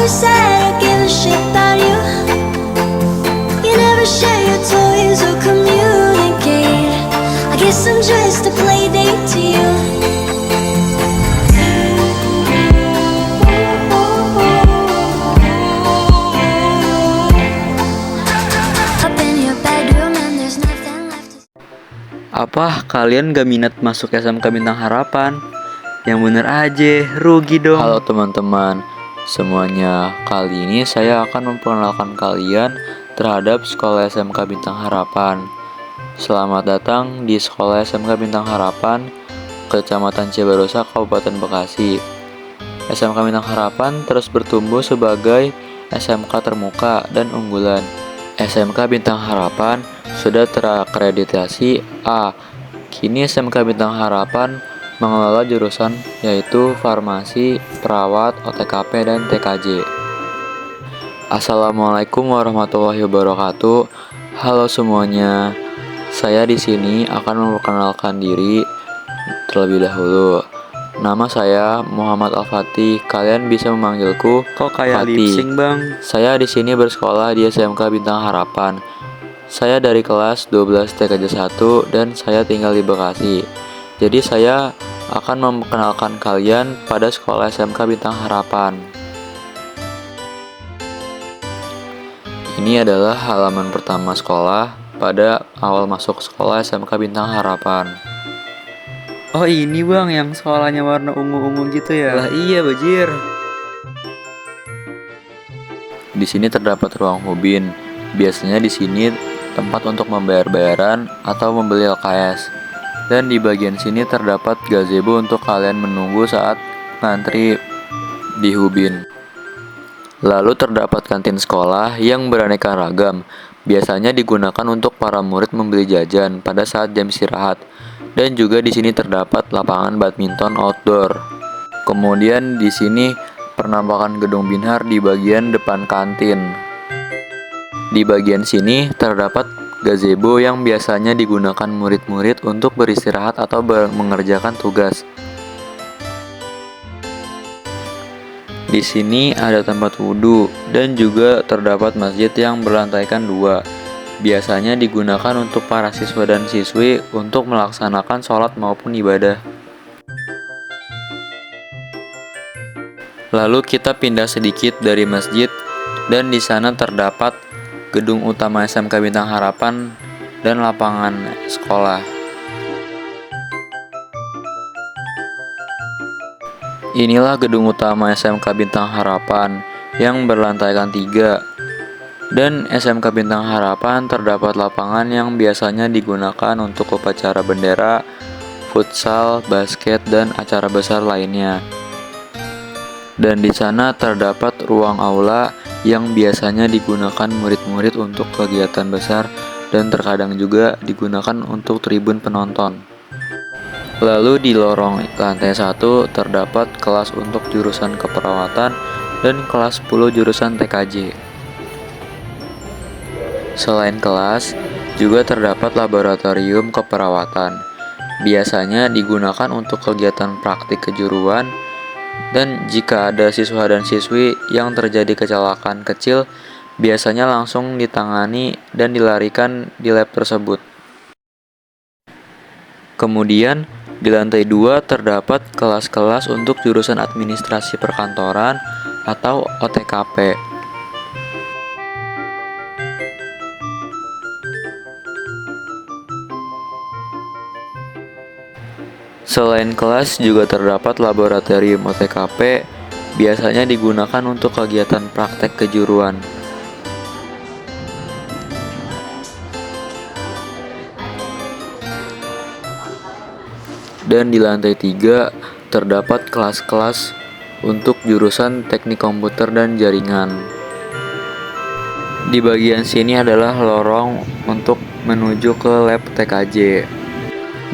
Never said I give a shit about you. You never share your toys or communicate. I guess I'm just a play date to you. Up in your bedroom and there's nothing left to Apa kalian gak minat masuk SMK Bintang Harapan? Yang bener aja, rugi dong. Halo teman-teman semuanya, kali ini saya akan memperkenalkan kalian terhadap sekolah SMK Bintang Harapan. Selamat datang di sekolah SMK Bintang Harapan, Kecamatan Cibarusah, Kabupaten Bekasi. SMK Bintang Harapan terus bertumbuh sebagai SMK termuka dan unggulan. SMK Bintang Harapan sudah terakreditasi A. Kini SMK Bintang Harapan mengelola jurusan yaitu farmasi, perawat, OTKP, dan TKJ. Assalamualaikum warahmatullahi wabarakatuh. Halo semuanya. Saya di sini akan memperkenalkan diri terlebih dahulu. Nama saya Muhammad Al-Fatih. Kalian bisa memanggilku Kok kayak Fatih. lip sync, Bang? Saya di sini bersekolah di SMK Bintang Harapan. Saya dari kelas 12 TKJ 1 dan saya tinggal di Bekasi. Jadi saya akan memperkenalkan kalian pada sekolah SMK Bintang Harapan. Ini adalah halaman pertama sekolah pada awal masuk sekolah SMK Bintang Harapan. Oh ini Bang, yang sekolahnya warna ungu-ungu gitu ya? Lah iya bajir. Di sini terdapat ruang hubin. Biasanya di sini tempat untuk membayar bayaran atau membeli LKS. Dan di bagian sini terdapat gazebo untuk kalian menunggu saat ngantri di hubin. Lalu terdapat kantin sekolah yang beraneka ragam. Biasanya digunakan untuk para murid membeli jajan pada saat jam istirahat. Dan juga di sini terdapat lapangan badminton outdoor. Kemudian di sini penampakan gedung Binhar di bagian depan kantin. Di bagian sini terdapat gazebo yang biasanya digunakan murid-murid untuk beristirahat atau mengerjakan tugas. Di sini ada tempat wudhu dan juga terdapat masjid yang berlantaikan 2. Biasanya digunakan untuk para siswa dan siswi untuk melaksanakan sholat maupun ibadah. Lalu kita pindah sedikit dari masjid dan di sana terdapat gedung utama SMK Bintang Harapan dan lapangan sekolah. Inilah gedung utama SMK Bintang Harapan yang berlantaikan 3. Dan SMK Bintang Harapan terdapat lapangan yang biasanya digunakan untuk upacara bendera, futsal, basket, dan acara besar lainnya. Dan di sana terdapat ruang aula yang biasanya digunakan murid-murid untuk kegiatan besar dan terkadang juga digunakan untuk tribun penonton. Lalu di lorong lantai 1 terdapat kelas untuk jurusan keperawatan dan kelas 10 jurusan TKJ. Selain kelas, juga terdapat laboratorium keperawatan. Biasanya digunakan untuk kegiatan praktik kejuruan, dan jika ada siswa dan siswi yang terjadi kecelakaan kecil, biasanya langsung ditangani dan dilarikan di lab tersebut. Kemudian, di lantai 2 terdapat kelas-kelas untuk jurusan administrasi perkantoran atau OTKP. Selain kelas juga terdapat laboratorium OTKP, biasanya digunakan untuk kegiatan praktek kejuruan. Dan di lantai 3 terdapat kelas-kelas untuk jurusan teknik komputer dan jaringan. Di bagian sini adalah lorong untuk menuju ke lab TKJ.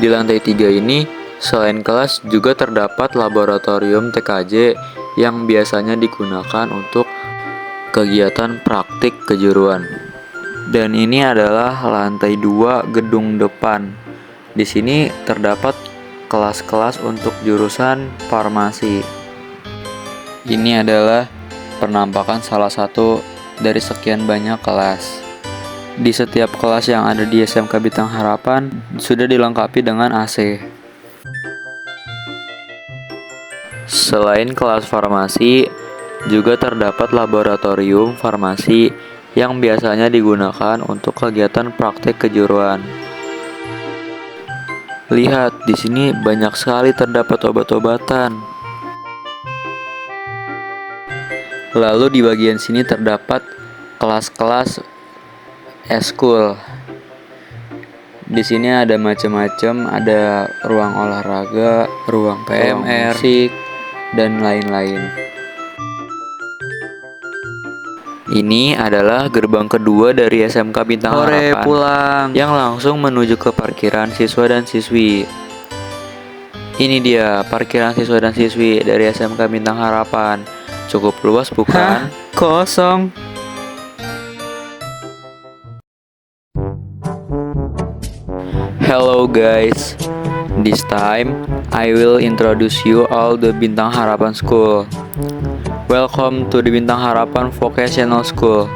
Di lantai 3 ini selain kelas juga terdapat laboratorium TKJ yang biasanya digunakan untuk kegiatan praktik kejuruan. Dan ini adalah lantai 2 gedung depan. Di sini terdapat kelas-kelas untuk jurusan farmasi. Ini adalah penampakan salah satu dari sekian banyak kelas. Di setiap kelas yang ada di SMK Bintang Harapan sudah dilengkapi dengan AC. Selain kelas farmasi, juga terdapat laboratorium farmasi yang biasanya digunakan untuk kegiatan praktek kejuruan. Lihat, di sini banyak sekali terdapat obat-obatan. Lalu di bagian sini terdapat kelas-kelas eskul. Di sini ada macam-macam, ada ruang olahraga, ruang PMR, musik, dan lain-lain. Ini adalah gerbang kedua dari SMK Bintang Harapan pulang. yang langsung menuju ke parkiran siswa dan siswi. Ini dia parkiran siswa dan siswi dari SMK Bintang Harapan. Cukup luas bukan? Kosong. Hello guys, this time I will introduce you all the Bintang Harapan School. Welcome to the Bintang Harapan Vocational School,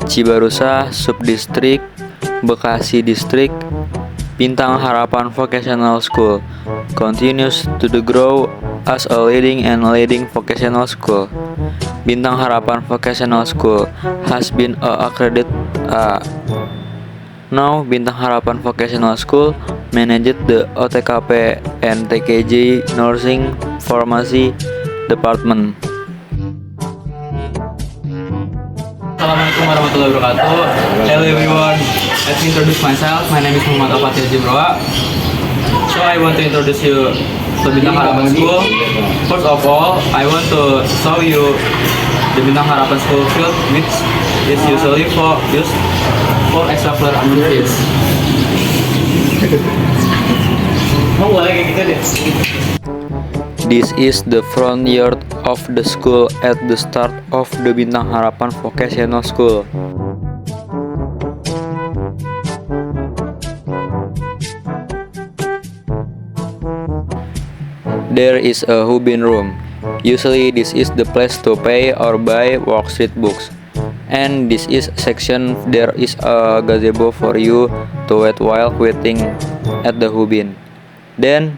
Cibarusah Subdistrik, Bekasi Distrik. Bintang Harapan Vocational School continues to grow as a leading vocational school. Bintang Harapan Vocational School has been accredited. Now, Bintang Harapan Vocational School managed the OTKP and TKJ Nursing Pharmacy Department. Assalamualaikum warahmatullahi wabarakatuh. Hello everyone. Let me introduce myself. My name is Muhammad Al-Fatih Jibroa. So I want to introduce you to Bintang Harapan School. First of all, I want to show you the Bintang Harapan School field, which is usually used for extracurricular activities. This is the front yard of the school at the start of the Bintang Harapan Vocational School. There is a Hubin room. Usually this is the place to pay or buy worksheet books. And this is section there is a gazebo for you to wait while waiting at the Hubin. Then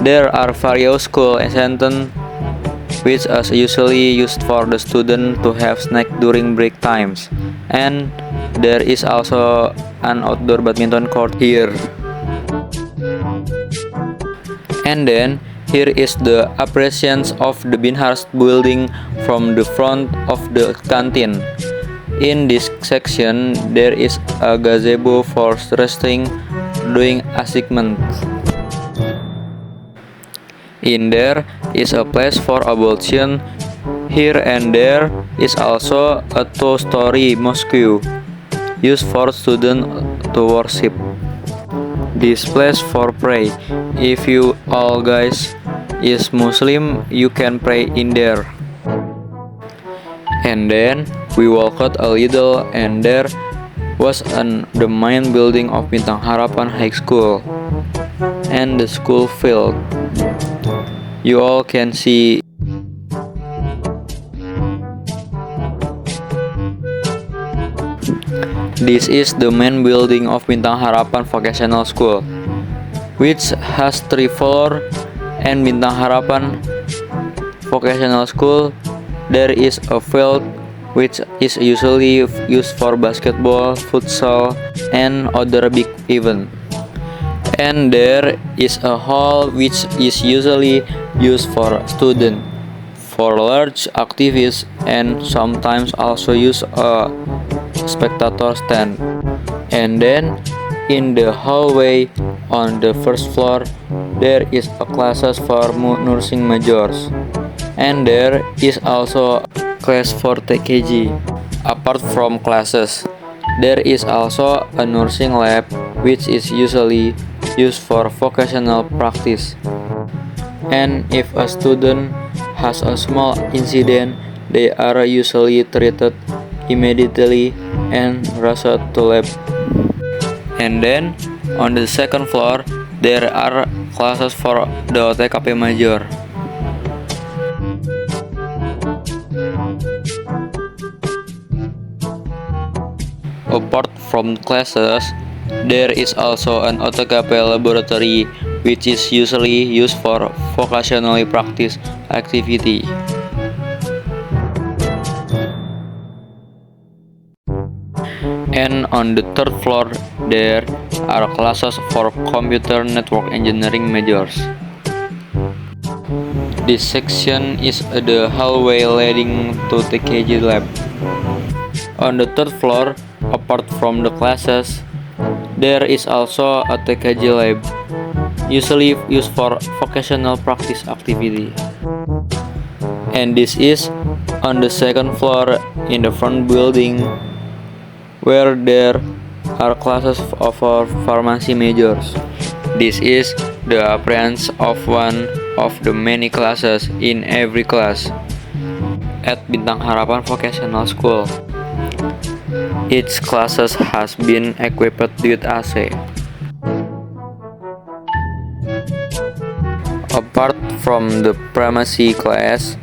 there are various school essentials which are usually used for the student to have snack during break times. And there is also an outdoor badminton court here. And then here is the appreciation of the Binhurst building from the front of the canteen. In this section, there is a gazebo for resting during assignments. In there is a place for ablution. Here and there is also a two-story mosque used for students to worship. This place for pray. If you all guys is Muslim, you can pray in there. And then we walked a little and there was the main building of Bintang Harapan High School and the school field. You all can see. This is the main building of Bintang Harapan Vocational School, which has 3 floors. And Bintang Harapan Vocational School, there is a field which is usually used for basketball, futsal, and other big events. And there is a hall which is usually used for students, for large activities, and sometimes also use a spectator stand. And then in the hallway on the first floor, there is a classes for nursing majors. And there is also class for TKG. Apart from classes, there is also a nursing lab which is usually used for vocational practice. And if a student has a small incident, they are usually treated immediately and rushed to lab. And then on the second floor, there are classes for the OTKP major. Apart from classes, there is also an AutoCAD laboratory which is usually used for vocational practice activity. And on the third floor, there are classes for computer network engineering majors. This section is the hallway leading to the TKG lab. On the third floor, apart from the classes, there is also a TKG lab, usually used for vocational practice activity. And this is on the second floor in the front building, where there are classes of pharmacy majors. This is the appearance of one of the many classes in every class at Bintang Harapan Vocational School. Each classes has been equipped with AC. Apart from the pharmacy class,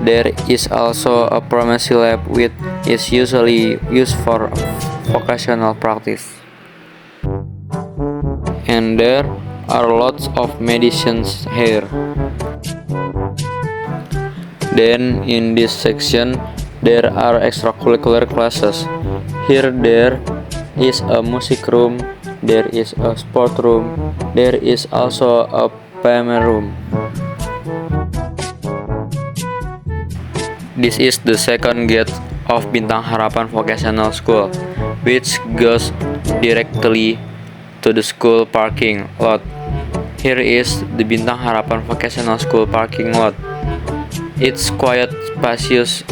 there is also a pharmacy lab which is usually used for vocational practice. And there are lots of medicines here. Then in this section there are extracurricular classes. Here there is a music room, there is a sport room, there is also a payment room. This is the second gate of Bintang Harapan Vocational School, which goes directly to the school parking lot. Here is the Bintang Harapan Vocational School parking lot. It's quite spacious